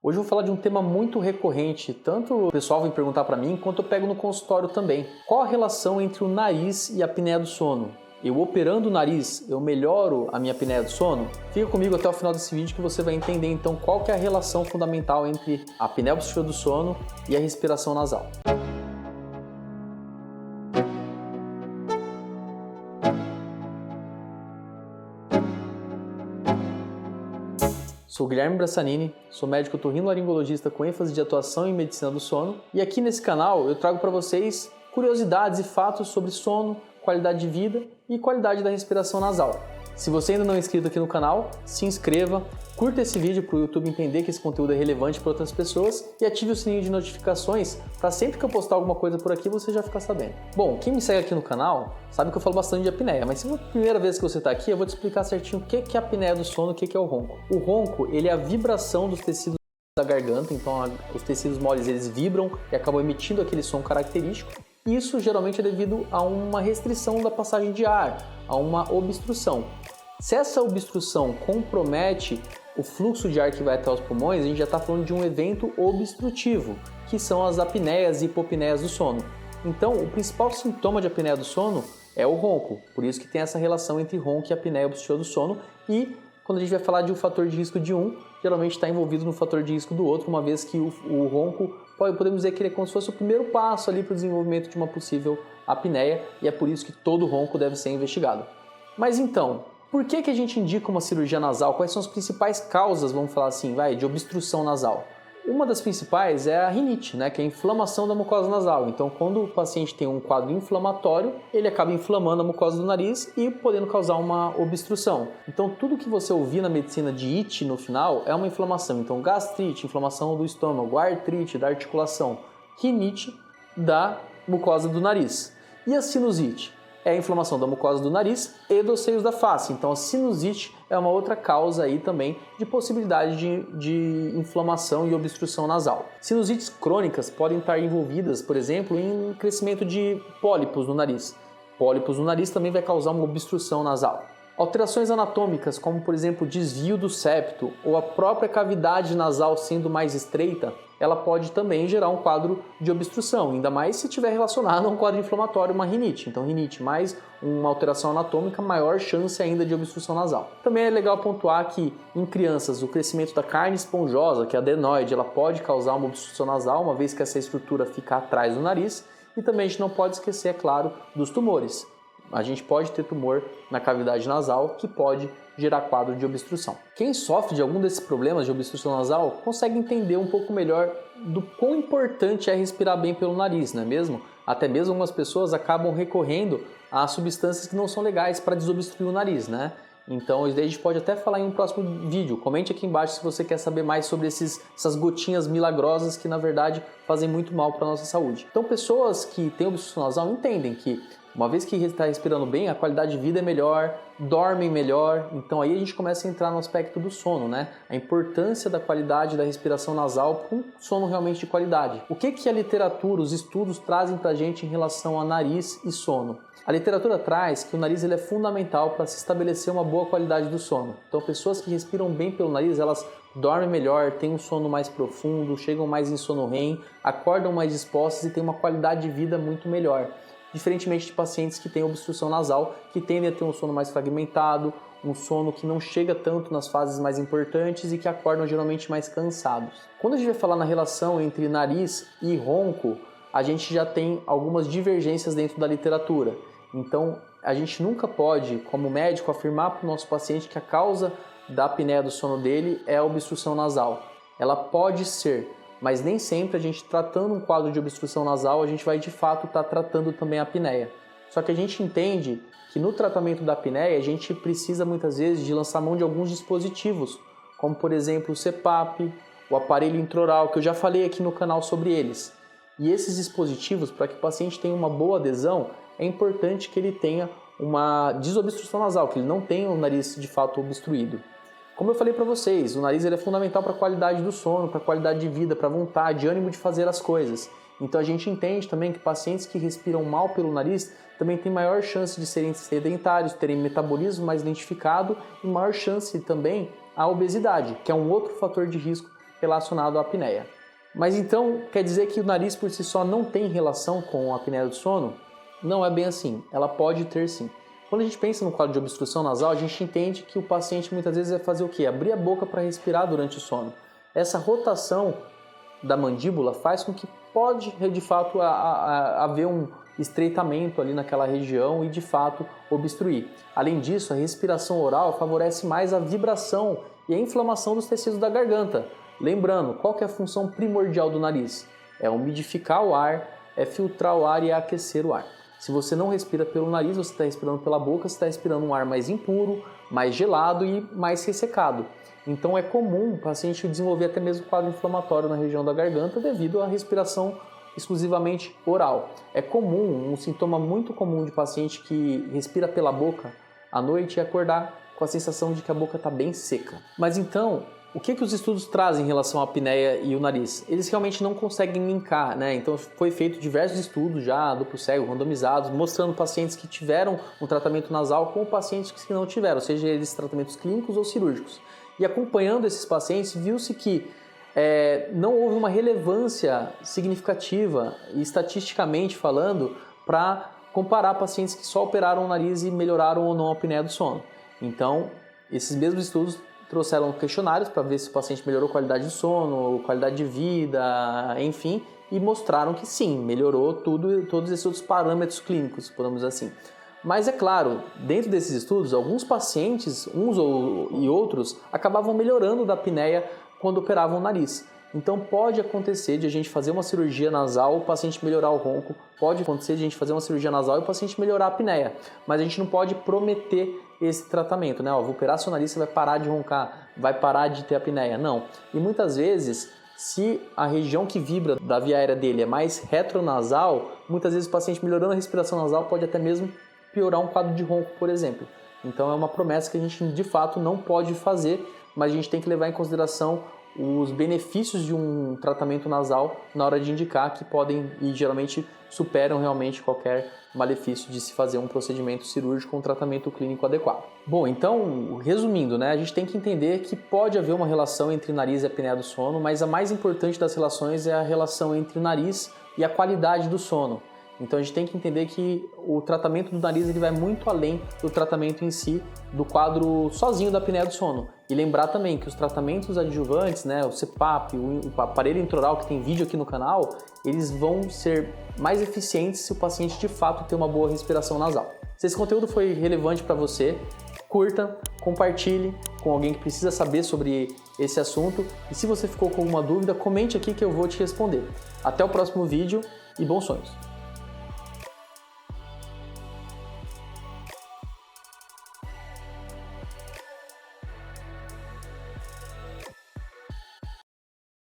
Hoje eu vou falar de um tema muito recorrente, tanto o pessoal vem perguntar para mim, quanto eu pego no consultório também. Qual a relação entre o nariz e a apneia do sono? Eu operando o nariz, eu melhoro a minha apneia do sono? Fica comigo até o final desse vídeo que você vai entender então qual que é a relação fundamental entre a apneia obstrutiva do sono e a respiração nasal. Sou Guilherme Brassanini, sou médico otorrinolaringologista com ênfase de atuação em medicina do sono e aqui nesse canal eu trago para vocês curiosidades e fatos sobre sono, qualidade de vida e qualidade da respiração nasal. Se você ainda não é inscrito aqui no canal, se inscreva, curta esse vídeo para o YouTube entender que esse conteúdo é relevante para outras pessoas e ative o sininho de notificações para sempre que eu postar alguma coisa por aqui você já ficar sabendo. Bom, quem me segue aqui no canal sabe que eu falo bastante de apneia, mas se é a primeira vez que você está aqui, eu vou te explicar certinho o que é a apneia do sono, o que é o ronco. O ronco, ele é a vibração dos tecidos da garganta, então os tecidos moles eles vibram e acabam emitindo aquele som característico. Isso geralmente é devido a uma restrição da passagem de ar, a uma obstrução. Se essa obstrução compromete o fluxo de ar que vai até os pulmões, a gente já está falando de um evento obstrutivo, que são as apneias e hipopneias do sono. Então, o principal sintoma de apneia do sono é o ronco, por isso que tem essa relação entre ronco e apneia obstrutiva do sono, e quando a gente vai falar de um fator de risco de um, geralmente está envolvido no fator de risco do outro, uma vez que o ronco, podemos dizer que ele é como se fosse o primeiro passo ali para o desenvolvimento de uma possível apneia, e é por isso que todo ronco deve ser investigado. Mas então, por que a gente indica uma cirurgia nasal? Quais são as principais causas, vamos falar assim, de obstrução nasal? Uma das principais é a rinite, que é a inflamação da mucosa nasal. Então, quando o paciente tem um quadro inflamatório, ele acaba inflamando a mucosa do nariz e podendo causar uma obstrução. Então, tudo que você ouvir na medicina de it no final é uma inflamação. Então, gastrite, inflamação do estômago, artrite da articulação, rinite da mucosa do nariz. E a sinusite? É a inflamação da mucosa do nariz e dos seios da face. Então a sinusite é uma outra causa aí também de possibilidade de inflamação e obstrução nasal. Sinusites crônicas podem estar envolvidas, por exemplo, em crescimento de pólipos no nariz. Pólipos no nariz também vai causar uma obstrução nasal. Alterações anatômicas, como por exemplo desvio do septo ou a própria cavidade nasal sendo mais estreita, ela pode também gerar um quadro de obstrução, ainda mais se estiver relacionado a um quadro inflamatório, uma rinite. Então rinite mais uma alteração anatômica, maior chance ainda de obstrução nasal. Também é legal pontuar que em crianças o crescimento da carne esponjosa, que é a adenoide, ela pode causar uma obstrução nasal, uma vez que essa estrutura fica atrás do nariz. E também a gente não pode esquecer, é claro, dos tumores. A gente pode ter tumor na cavidade nasal que pode gerar quadro de obstrução. Quem sofre de algum desses problemas de obstrução nasal consegue entender um pouco melhor do quão importante é respirar bem pelo nariz, não é mesmo? Até mesmo algumas pessoas acabam recorrendo a substâncias que não são legais para desobstruir o nariz, Então, isso daí a gente pode até falar em um próximo vídeo. Comente aqui embaixo se você quer saber mais sobre essas gotinhas milagrosas que, na verdade, fazem muito mal para a nossa saúde. Então, pessoas que têm obstrução nasal entendem que, uma vez que está respirando bem, a qualidade de vida é melhor, dormem melhor. Então, aí a gente começa a entrar no aspecto do sono, A importância da qualidade da respiração nasal para um sono realmente de qualidade. O que a literatura, os estudos trazem para a gente em relação a nariz e sono? A literatura traz que o nariz ele é fundamental para se estabelecer uma boa qualidade do sono. Então, pessoas que respiram bem pelo nariz, elas dormem melhor, têm um sono mais profundo, chegam mais em sono REM, acordam mais dispostas e têm uma qualidade de vida muito melhor. Diferentemente de pacientes que têm obstrução nasal, que tendem a ter um sono mais fragmentado, um sono que não chega tanto nas fases mais importantes e que acordam geralmente mais cansados. Quando a gente vai falar na relação entre nariz e ronco, a gente já tem algumas divergências dentro da literatura. Então, a gente nunca pode, como médico, afirmar para o nosso paciente que a causa da apneia do sono dele é a obstrução nasal. Ela pode ser, mas nem sempre a gente tratando um quadro de obstrução nasal, a gente vai de fato estar tratando também a apneia. Só que a gente entende que no tratamento da apneia a gente precisa muitas vezes de lançar mão de alguns dispositivos, como por exemplo o CPAP, o aparelho intraoral, que eu já falei aqui no canal sobre eles. E esses dispositivos, para que o paciente tenha uma boa adesão, é importante que ele tenha uma desobstrução nasal, que ele não tenha o nariz de fato obstruído. Como eu falei para vocês, o nariz ele é fundamental para a qualidade do sono, para a qualidade de vida, para a vontade, ânimo de fazer as coisas. Então a gente entende também que pacientes que respiram mal pelo nariz também têm maior chance de serem sedentários, terem metabolismo mais lentificado e maior chance também a obesidade, que é um outro fator de risco relacionado à apneia. Mas então, quer dizer que o nariz por si só não tem relação com a apneia do sono? Não é bem assim, ela pode ter sim. Quando a gente pensa no quadro de obstrução nasal, a gente entende que o paciente muitas vezes vai fazer o quê? Abrir a boca para respirar durante o sono. Essa rotação da mandíbula faz com que pode, de fato, haver um estreitamento ali naquela região e, de fato, obstruir. Além disso, a respiração oral favorece mais a vibração e a inflamação dos tecidos da garganta. Lembrando, qual que é a função primordial do nariz? É umidificar o ar, é filtrar o ar e é aquecer o ar. Se você não respira pelo nariz, você está respirando pela boca, você está respirando um ar mais impuro, mais gelado e mais ressecado. Então é comum o paciente desenvolver até mesmo quadro inflamatório na região da garganta devido à respiração exclusivamente oral. É comum, um sintoma muito comum de paciente que respira pela boca à noite é acordar com a sensação de que a boca está bem seca. Mas então, o que os estudos trazem em relação à apneia e o nariz? Eles realmente não conseguem linkar, né? Então foi feito diversos estudos já, duplo cego, randomizados, mostrando pacientes que tiveram um tratamento nasal com pacientes que não tiveram, seja eles tratamentos clínicos ou cirúrgicos. E acompanhando esses pacientes, viu-se que não houve uma relevância significativa, estatisticamente falando, para comparar pacientes que só operaram o nariz e melhoraram ou não a apneia do sono. Então, esses mesmos estudos trouxeram questionários para ver se o paciente melhorou qualidade de sono, qualidade de vida, enfim, e mostraram que sim, melhorou todos esses outros parâmetros clínicos, podemos dizer assim. Mas é claro, dentro desses estudos, alguns pacientes, uns e outros, acabavam melhorando da apneia quando operavam o nariz. Então pode acontecer de a gente fazer uma cirurgia nasal, o paciente melhorar o ronco, pode acontecer de a gente fazer uma cirurgia nasal e o paciente melhorar a apneia, mas a gente não pode prometer esse tratamento, né? Vou operar seu nariz, você vai parar de roncar, vai parar de ter apneia. Não. E muitas vezes, se a região que vibra da via aérea dele é mais retronasal, muitas vezes o paciente melhorando a respiração nasal pode até mesmo piorar um quadro de ronco, por exemplo. Então é uma promessa que a gente de fato não pode fazer, mas a gente tem que levar em consideração os benefícios de um tratamento nasal na hora de indicar, que podem e geralmente superam realmente qualquer malefício de se fazer um procedimento cirúrgico ou um tratamento clínico adequado. Bom, então, resumindo, né, a gente tem que entender que pode haver uma relação entre nariz e apneia do sono, mas a mais importante das relações é a relação entre o nariz e a qualidade do sono. Então a gente tem que entender que o tratamento do nariz ele vai muito além do tratamento em si, do quadro sozinho da apneia do sono. E lembrar também que os tratamentos adjuvantes, né, o CPAP, o aparelho intraoral, que tem vídeo aqui no canal, eles vão ser mais eficientes se o paciente de fato ter uma boa respiração nasal. Se esse conteúdo foi relevante para você, curta, compartilhe com alguém que precisa saber sobre esse assunto. E se você ficou com alguma dúvida, comente aqui que eu vou te responder. Até o próximo vídeo e bons sonhos!